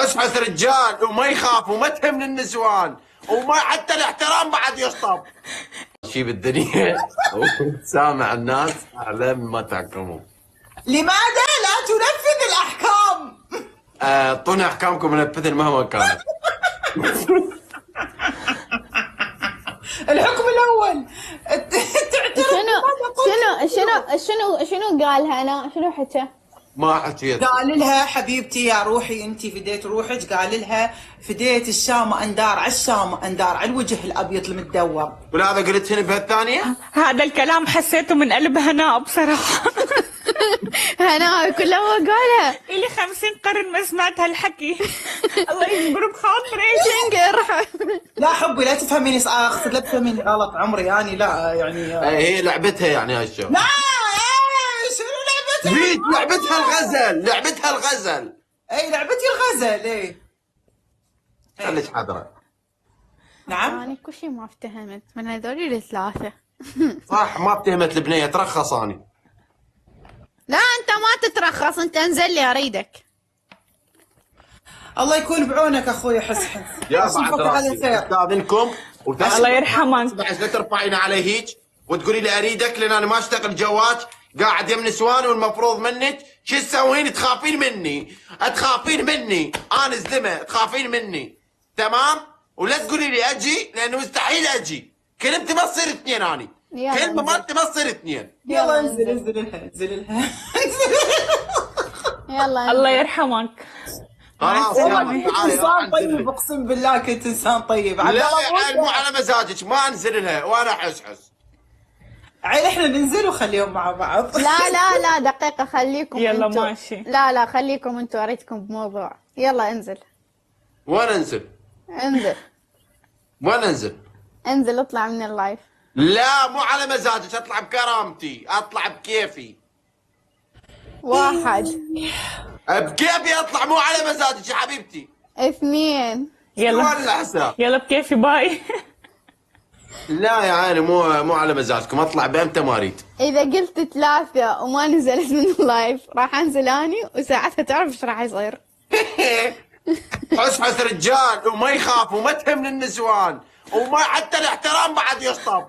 حسحس رجال وما يخاف وما تهم النسوان وما حتى الاحترام بعد يشطب. شي بالدنيا سامع الناس اعلى مما تحكمون. لماذا لا تنفذ الأحكام؟ اعطونا احكامكم ننفذها مهما كانت. الحكم الأول شنو قالها انا؟ شنو حكى؟ ما حكيت. قال لها حبيبتي يا روحي انت فديت روحك، قال لها فديت الشامة اندار على الشامة اندار على الوجه الابيض المدور. ولهذا قلت هنا بهالثانية؟ هذا الكلام حسيته من قلب هناء بصراحة. هناء كله هو قالها. إلي 50 قرن ما سمعت هالحكي. الله يجبر بخاطري. ينقرح. لا حبي لا تفهميني اختي، لا تفهميني غلط عمري يعني، لا يعني هي لعبتها يعني هالشو. لا شنو لعبتها؟ زيد لعبتها الغزل، لعبتها الغزل. اي لعبتي الغزل. اي خليك حاضرة. نعم انا كل شيء ما افتهمت من هذول الثلاثة. صح ما اتهمت البنية، ترخص اني. لا انت ما تترخص، انت انزل لي اريدك. الله يكون بعونك اخوي حسحس. يا اشوفك بعد على راسي خير. استاذنكم الله يرحمك. لا ترفعين علي هيك وتقولي لي اريدك، لان انا ما اشتغل جواج، قاعد يم نسوان والمفروض منك شو تسوين؟ تخافين مني، تخافين مني، انا زلمه تخافين مني، تمام؟ ولا تقولي لي اجي لانه مستحيل اجي، كلمتي ما تصير اثنين اني، كلمه مالتي ما تصير اثنين. يلا انزل لها انزل لها. يلا الله يرحمك. خلاص والله يلا كنت تعالي راح انسان طيب، انزل. اقسم بالله كنت انسان طيب. لا يا عيل مو على مزاجك، ما انزل لها وانا حسحس. عيل احنا ننزل وخليهم مع بعض. لا دقيقة خليكم يلا انتوا. ماشي. لا خليكم انتوا، اريدكم بموضوع. يلا انزل. وين انزل؟ انزل وين انزل؟ انزل اطلع من اللايف. لا مو على مزاجك، اطلع بكرامتي، اطلع بكيفي. واحد بكيفي اطلع، مو على مزاجك يا حبيبتي. اثنين. يلا ولا حساب. يلا بكيفي باي. لا يا عيني مو على مزاجكم، اطلع بامتى ما اريد. اذا قلت ثلاثة وما نزلت من اللايف راح انزل اني، وساعتها تعرف ايش راح يصير. حسحس رجال وما يخاف وما تهم النسوان وما حتى الاحترام بعد يشطب.